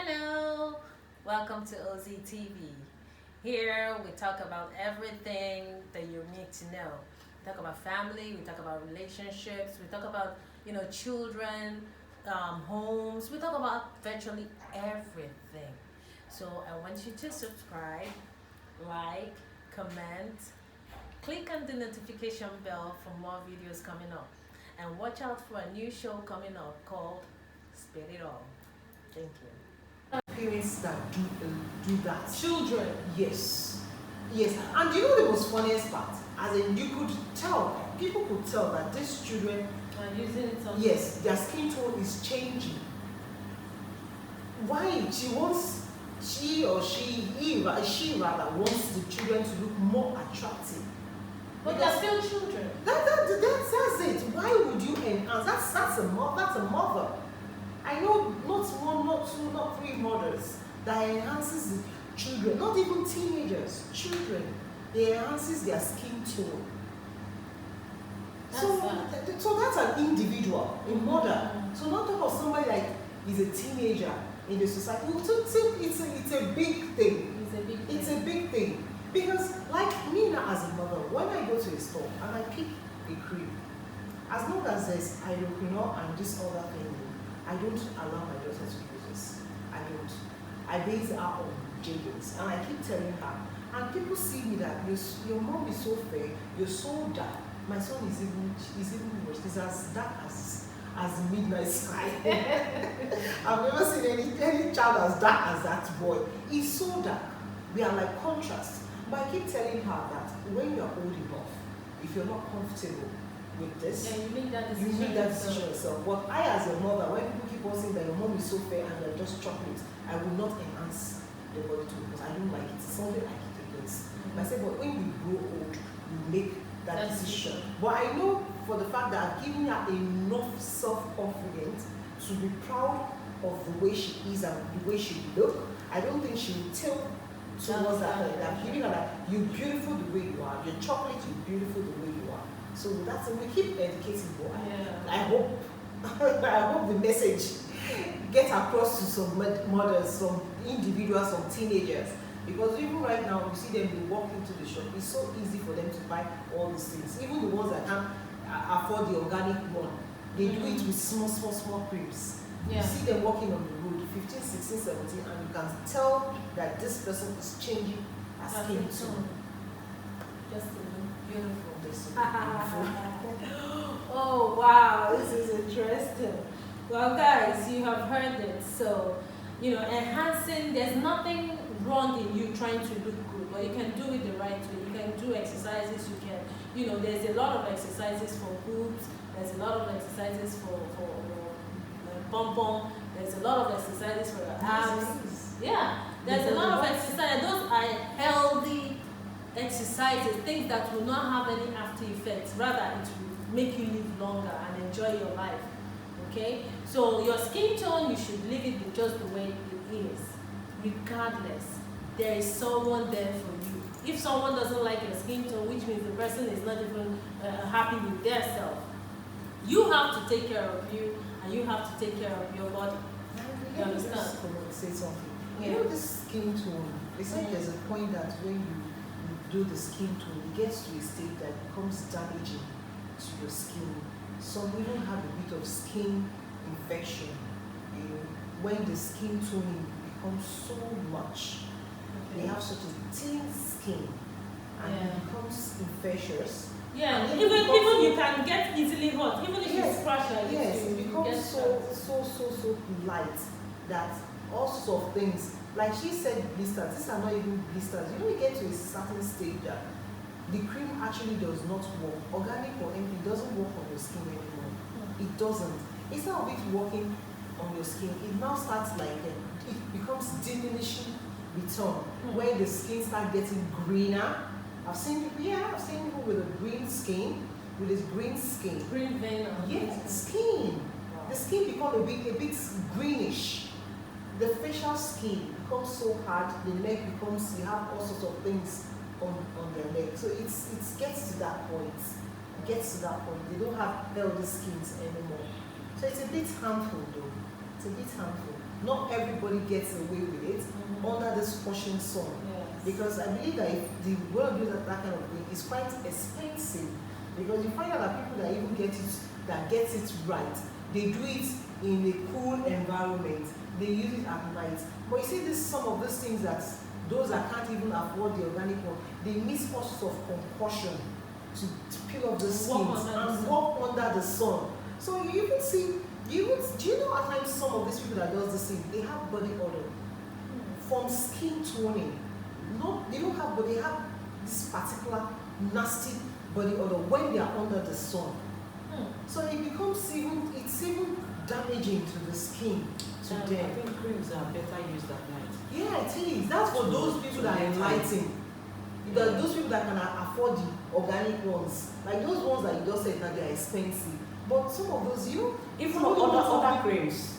Hello, welcome to OZTV. Here we talk about everything that you need to know. We talk about family, we talk about relationships, we talk about children, homes. We talk about virtually everything. So I want you to subscribe, like, comment, click on the notification bell for more videos coming up, and watch out for a new show coming up called Spit It All. Thank you. Parents that do that. Children. Yes. Yes. And you know the most funniest part? As in, you could tell, people could tell that these children are using it on. Yes, their skin tone is changing. Why? She rather wants the children to look more attractive. But they're still children. That's it. Why would you enhance? That's a mother. I know not one, not two, not three mothers that enhances the children, not even teenagers, children. They enhances their skin tone. So that's an individual, a mother. So not talk of somebody like is a teenager in the society. It's a big thing. It's a big thing. Because like me now as a mother, when I go to a store and I pick a cream, as long as there's hydroquinone and this other thing, I don't allow my daughter to use this. I don't. I base her on Jaden's, and I keep telling her. And people see me that your mom is so fair, you're so dark. My son is even worse. He's as dark as midnight sky. I've never seen any child as dark as that boy. He's so dark. We are like contrast. But I keep telling her that when you're old enough, if you're not comfortable with this, you make that decision yourself. But I, as a mother, when people keep on saying that your mom is so fair and you're just chocolate, I will not enhance the body too because I don't like it. It's something I keep against. I say, but when you grow old, you make that decision. But I know for the fact that I've given her enough self-confidence to be proud of the way she is and the way she looks. I don't think she will tilt towards that. I'm giving her that you're beautiful the way you are. You're chocolate, you're beautiful the way you are. So that's we keep educating. I hope I hope the message gets across to some mothers, some individuals, some teenagers. Because even right now, you see them, they walk into the shop. It's so easy for them to buy all these things. Even the ones that can't afford the organic one, they do it with small creams. You see them walking on the road, 15, 16, 17, and you can tell that this person is changing her skin tone. Just to look beautiful. Oh wow, this is interesting. Well guys, you have heard it. So, enhancing, there's nothing wrong in you trying to look good, but you can do it the right way. You can do exercises, there's a lot of exercises for boobs, there's a lot of exercises for pom-pom, there's a lot of exercises for your abs. Yeah, there's a lot of exercises. Those are healthy exercises, things that will not have any after effects, rather it will make you live longer and enjoy your life. Okay, so your skin tone, you should leave it just the way it is. Regardless, there is someone there for you. If someone doesn't like your skin tone, which means the person is not even happy with their self, you have to take care of you and you have to take care of your body. You understand? Say something. You know this skin tone, they say there's a point that when you do the skin tone, it gets to a state that becomes damaging to your skin. Some even have a bit of skin infection. When the skin toning becomes so much, they have such a thin skin and it becomes infectious. Yeah, and even you can get easily hot, even if you scratch like this. Yes, it becomes so light that all sorts of things. Like she said, blisters. These are not even blisters. You get to a certain stage that the cream actually does not work. Organic or anything, it doesn't work on your skin anymore. It doesn't. Instead of it working on your skin, it now starts like it becomes diminishing return, where the skin starts getting greener. I've seen people with a green skin, green vein. Skin. Wow. The skin becomes a bit greenish. The facial skin becomes so hard. The neck becomes, you have all sorts of things on their neck. So it gets to that point. They don't have healthy skins anymore. So it's a bit harmful though. It's a bit harmful. Not everybody gets away with it under the scorching sun. Yes. Because I believe that if the world does that kind of thing is quite expensive. Because you find out that people that even gets it right, they do it in a cool environment. They use it at night. But you see, some of these things that those that can't even afford the organic one, they miss all sorts of concussion to peel off the skins and walk under the sun. So you even see, do you know at times some of these people that does this thing, they have body odor from skin toning. No, they don't have, but they have this particular nasty body odor when they are under the sun. So it becomes it's even damaging to the skin. To them. I think creams are better used at night. Yeah, it is. That's for those people that are enlightened. Those people that can afford the organic ones. Like those ones that you just said that they are expensive. But some of those, even other creams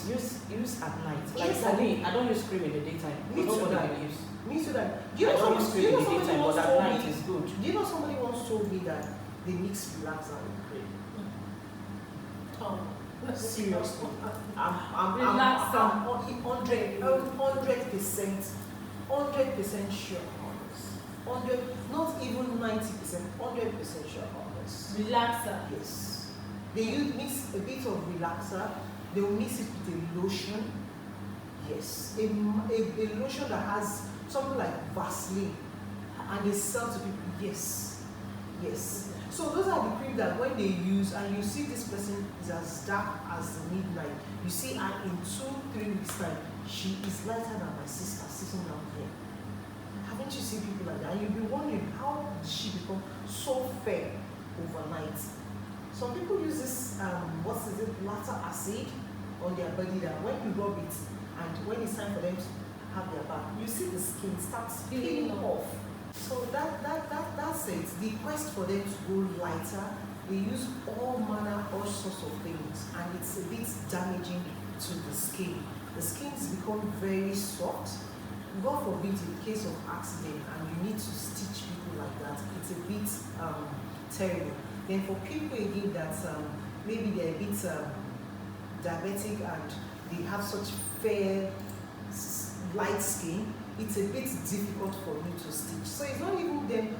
use at night. Like Yes, for me, I don't use cream in the daytime. Me too. Nobody will use. Me too. That I don't use cream in the daytime, but at night me, is good. do you know somebody once told me that they mix relaxer with cream? Seriously. I'm 100% sure on this. 100, not even 90%, 100% sure on this. Relaxer. Yes. They mix a bit of relaxer. They will mix it with a lotion. Yes. A lotion that has something like Vaseline, and they sell to people. Yes. Yes. So those are the creams that when they use, and you see this person is as dark as the midnight. You see her in 2-3 weeks time, she is lighter than my sister sitting down here. Haven't you seen people like that? And you'll be wondering, how did she become so fair overnight? Some people use this, lactic acid on their body that when you rub it, and when it's time for them to have their bath, you see the skin starts peeling off. So that's it. The quest for them to go lighter, they use all sorts of things, and it's a bit damaging to the skin. The skins become very soft. God forbid, in case of accident and you need to stitch people like that, it's a bit terrible. Then for people again that maybe they're a bit diabetic and they have such fair, light skin, it's a bit difficult for you to stitch. So it's not even them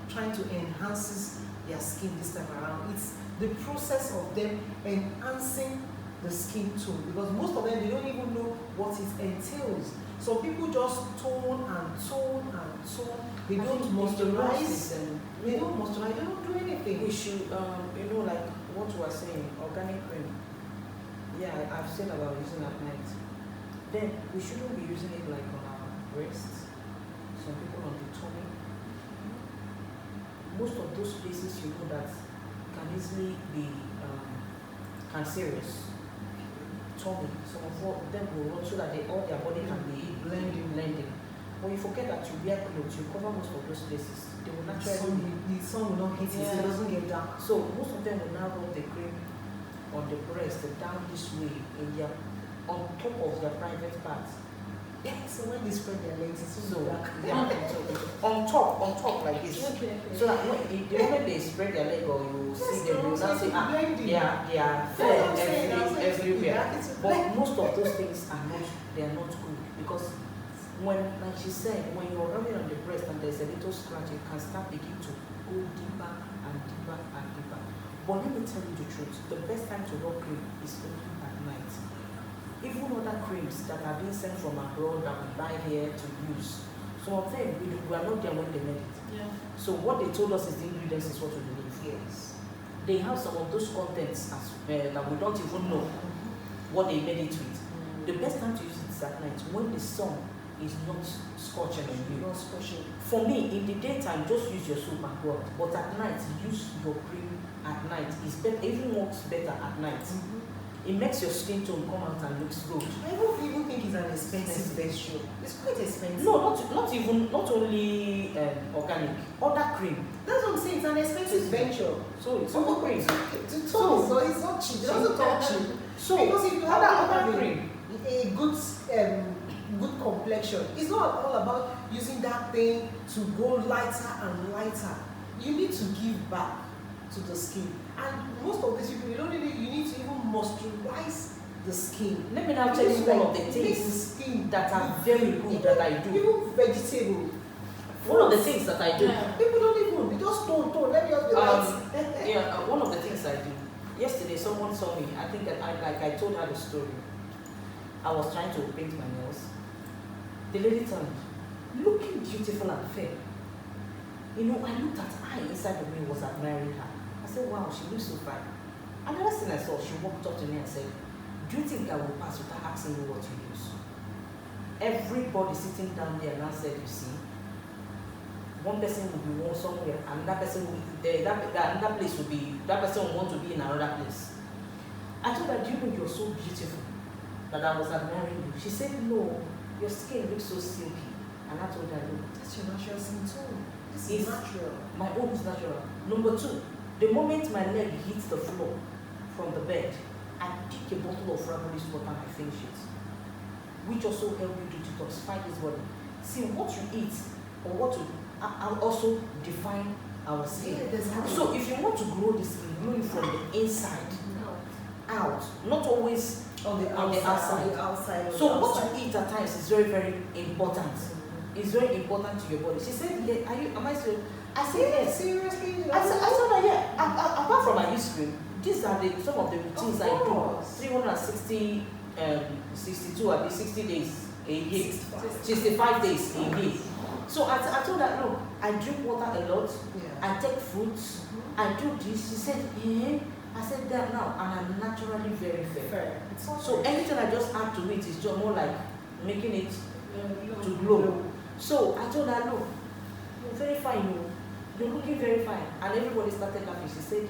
trying to enhance their skin this time around. It's the process of them enhancing the skin tone, because most of them, they don't even know what it entails. So people just tone and tone and tone. They don't moisturize. They don't moisturize. They don't do anything. We should, like what we are saying, organic cream. Yeah, I've said about using at night. Then we shouldn't be using it like on our breasts. Some people on the tummy. Most of those places, you know, that can easily be cancerous. Tummy, some of them will run so that all their body can be blending. When you forget that you wear clothes, you cover most of those places. They will naturally the sun will not hit it, so it doesn't get dark. So most of them will now rub the cream on the breast down this way on top of their private parts. So when they spread their legs, it's so dark. on top like this. Okay. So that the moment they spread their leg, or you see them, you will now say, they are fair everywhere. But most of those things are not good, because when, like she said, when you're rubbing on the breast and there's a little scratch, you can start begin to go deeper and deeper and deeper. But let me tell you the truth, the best time to rub cream is only at night. Even other creams that are being sent from abroad that we buy here to use, some of them we are not there when they made it. Yeah. So what they told us is the ingredients is what we believe. Yes. They have some of those contents that we don't even know what they made it with. The best time to use it is at night, when the sun is not scorching on you. Not scorching. For me, in the daytime, just use your soap and go out. But at night, use your cream at night. It's better, even works better at night. It makes your skin tone come out and looks good. I don't even think it's an expensive venture. It's quite expensive. No, not only organic, other cream. That's what I'm saying. It's an expensive venture. So it's other cream. So it's not cheap. It doesn't come cheap. So because if you have other cream, a good complexion, it's not all about using that thing to go lighter and lighter. You need to give back to the skin. And most of these people, you need to even moisturize the skin. Let me now tell you one of the things that are very good that I do. Even vegetable. One of the things that I do. Yeah. People don't even, we just don't. Let me just be right. One of the things I do. Yesterday, someone saw me. I think that I told her the story. I was trying to paint my nails. The lady turned, looking beautiful and fair. You know, I looked at her inside of me, was admiring her. I said, wow, she looks so fine. Another thing I saw, she walked up to me and said, do you think I will pass without asking you what you use? Everybody sitting down there now said, you see, one person will be one somewhere, and that person will be another place will be, that person will want to be in another place. I told her, do you know you're so beautiful that I was admiring you? She said, no, your skin looks so silky. And I told her, look, That's your natural skin tone. This is natural. my own is natural. Number two, the moment my leg hits the floor from the bed, I take a bottle of Rabolis water and I finish it. Which also help you to detoxify this body. See, what you eat or what you also define our skin. Yeah, so if you want to grow the skin, grow it from the inside out, not always on the outside. So what you eat at times is very, very important. It's very important to your body. She said, yeah, am I serious? I said, yes. Seriously? I said, yeah. Apart from my ice cream, these are some of the routines I do. 360, 62, at least 60 days a year. 65 days a year. So I told her, look, I drink water a lot. Yeah. I take fruits. I do this. She said, I said that now, and I'm naturally very fair. So anything I just add to it is just more like making it to glow. So I told her, look, you're very fine, you're looking very fine. And everybody started laughing. She said,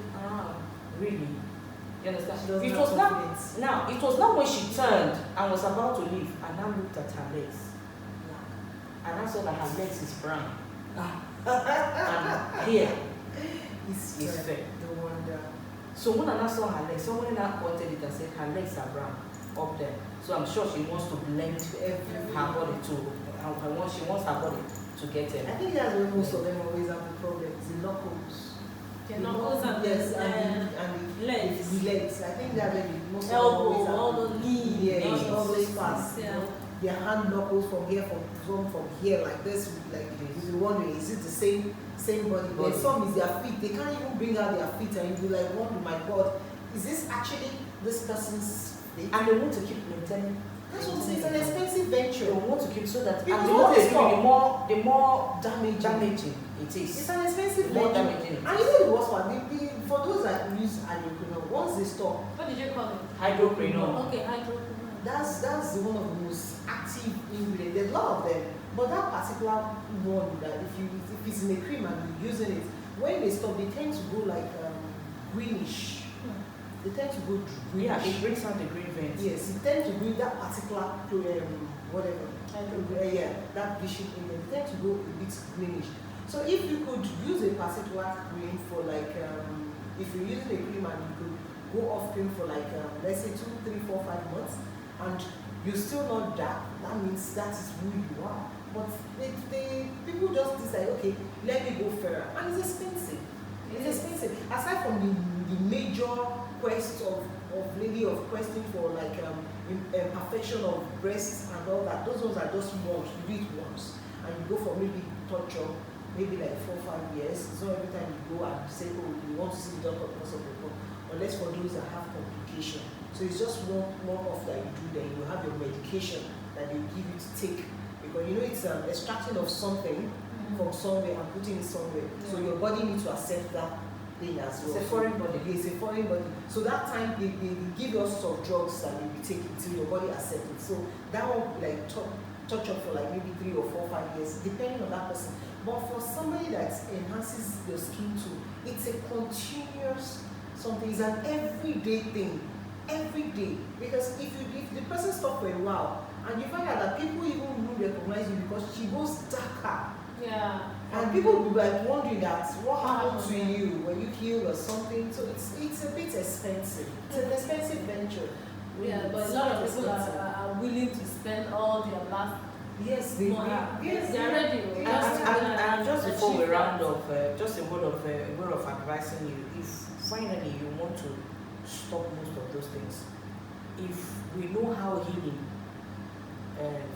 really? You understand? It was not when she turned and was about to leave, and I looked at her legs. And I saw that her legs is brown. And here is fair. No wonder. So when I saw her legs, someone now pointed it and said her legs are brown up there. So I'm sure she wants to blend her body to. She wants her body to get it. I think that's where most of them always have the problem. The knuckles. The knuckles and yes, and the legs. The legs. I think that most of them elbow, always have all the knees, yeah, all those parts. Yeah. Their hand knuckles from here, from here like this, like you'll be wondering, is it the same body? Then some is their feet. They can't even bring out their feet, and you'll be like, oh my God, is this actually this person's feet? And they want to keep maintaining. That's what I'm saying. It's an expensive venture. They want to keep so that because and the more they do, the more damaging it is. It's an expensive more venture. damaging. And you know the worst one, for those that use hydroquinone, once they stop. What did you call it? Hydroquinone. Okay, hydroquinone. That's one of the most active ingredients. There's a lot of them, but that particular one that if it's in a cream and you're using it, when they stop, they tend to go like greenish. They tend to go greenish. Yeah, it brings out the green veins. Yes, it tends to bring that particular whatever. That bleaching ingredient. They tend to go a bit greenish. So if you could use a particular cream for like if you're using a cream and you could go off cream for like let's say 2, 3, 4, 5 months, and you're still not dark, that means that is who you are. But people just decide, okay, let me go fairer, and it's expensive. It's expensive. Aside from the major quest of questing for like perfection of breasts and all that, those ones are just once, you do it once, and you go for maybe touch up, maybe like 4 or 5 years. It's not every time you go and say, oh, you want to see the doctor because of the problem, unless for those that have complication. So it's just one off that you do, then you have your medication that they give you to take, because you know it's extracting of something from somewhere and putting it somewhere. So your body needs to accept that thing as well. It's a foreign body. It's a foreign body. So that time they give you all sorts of drugs that you take until your body accepts it. So that will like touch up for like maybe 3 or 4 or 5 years, depending on that person. But for somebody that enhances your skin too, it's a continuous something. It's an everyday thing. Every day. Because if the person stops for a while and you find out that people even won't recognize you because she goes darker. Yeah. And people will be like wondering that what happened to you when you healed or something. So it's a bit expensive. It's an expensive venture. Yeah, but a lot of people are willing to spend all their last. Yes, they are ready. And just before we round off, just a word of advising you. If finally you want to stop most of those things, if we know how healing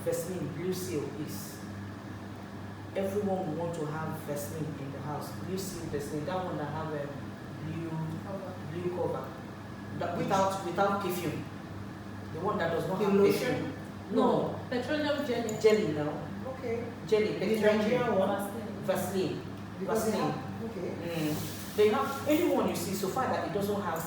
Vaseline Blue Seal is, everyone will want to have Vaseline in the house. Blue Seal Vaseline, that one that have a blue cover, that without perfume. The one that does not The have lotion? perfume. No, petroleum jelly. Jelly now. Okay. Jelly, The petroleum Nigerian one? Vaseline. Because they Vaseline. have, okay. They have anyone you see so far that it doesn't have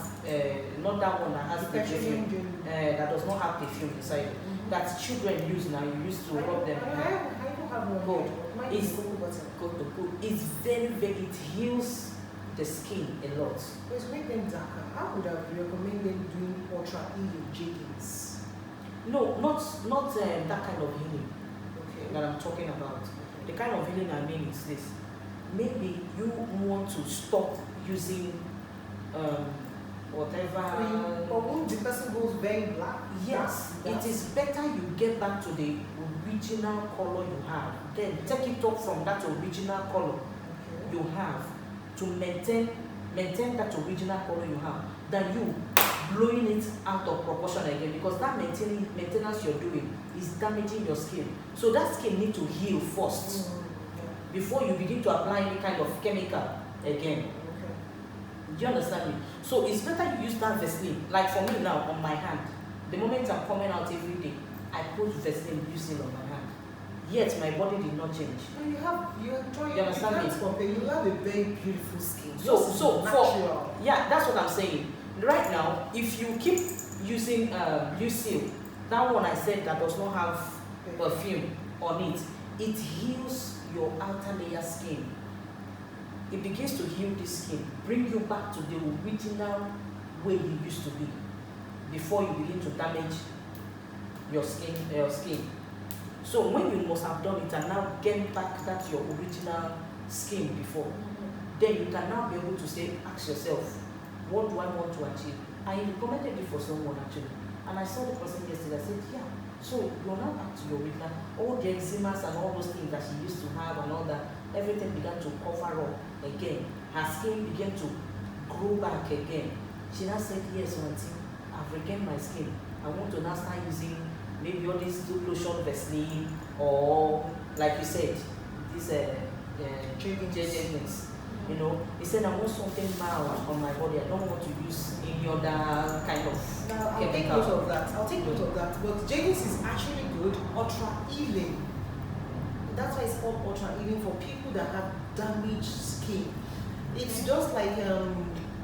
not that one that has the perfume, that does not have perfume inside it. That children use now. You used to rub them. I don't have one. Good. Mine is cocoa butter. Good. It's very it heals the skin a lot. But to make them darker, I would have recommend them doing ultra healing jeggings. No, not that kind of healing Okay. that I'm talking about. The kind of healing I mean is this. Maybe you want to stop using whatever. But when the person goes very black, Yes, it is better you get back to the original color you have. Then take it up from that original color okay. you have to maintain that original color you have than you blowing it out of proportion again, because that maintenance you're doing is damaging your skin. So that skin needs to heal first before you begin to apply any kind of chemical again. Okay. Do you understand me? So it's better you use that Vaseline. Like for me now on my hand, the moment I'm coming out every day, I put Vaseline using on my hand. Yet my body did not change. And you enjoy You understand me? You have a very beautiful skin. So natural. Yeah, that's what I'm saying. Right now, if you keep using Blue Seal, that one I said that does not have perfume on it, it heals your outer layer skin. It begins to heal this skin, bring you back to the original way you used to be before you begin to damage your skin. So when you must have done it and now get back that your original skin before, then you can now be able to ask yourself, what do I want to achieve? I recommended it for someone actually, and I saw the person yesterday. I said, yeah, so you're now back to your original, all the eczemas and all those things that she used to have and all that, everything began to cover up again. Her skin began to grow back again. She now said, yes, auntie, I've regained my skin. I want to now start using maybe all this lotion Vaseline, or like you said, this jeggings. You know, he said I want something mild on my body. I don't want to use any other kind of Now I'll take chemical. note of that. But jeggings is actually good, ultra healing. That's why it's called ultra healing for people that have damaged skin. It's just like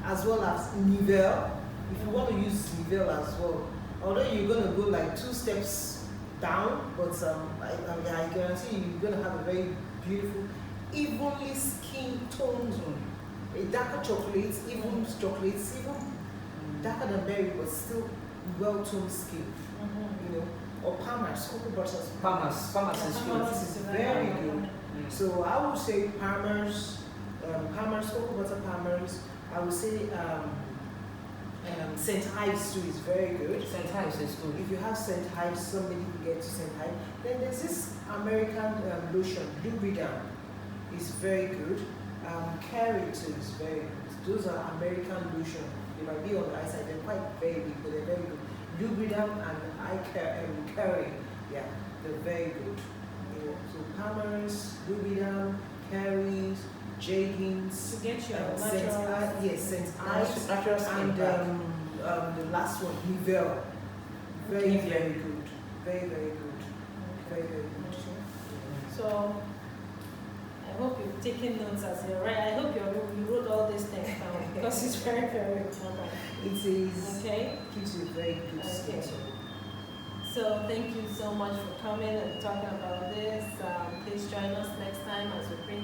as well as Nivelle. If you want to use Nivelle as well, although you're gonna go like 2 steps down, but I guarantee you're gonna have a very beautiful, evenly skin toned, a darker chocolate, even chocolates, even darker than berry, but still well toned skin. You know, or Palmer's cocoa butters. Palmer's is good. Palmer's is very good. So I would say Palmer's cocoa butter Palmer's. I would say St. Ives too is very good. St. Ives is good. If you have St. Ives, somebody can get to St. Ives. Then there's this American lotion, Lubriderm, is very good. Carry too is very good. Those are American lotion. They might be on the outside. They're quite very big, but they're very good. Lubriderm and Carry, yeah, they're very good. You know, so Palmer's, Lubriderm, Carries, jeggings, To get your St. Ives, Natural skin and back. the last one, Nivelle. Very, very good. Very, very good. Very, very good. So I hope you've taken notes as you write. I hope you wrote all these things down because it's very, very important. It is. Okay. Gives you very good skin. Okay. So thank you so much for coming and talking about this. Please join us next time as we bring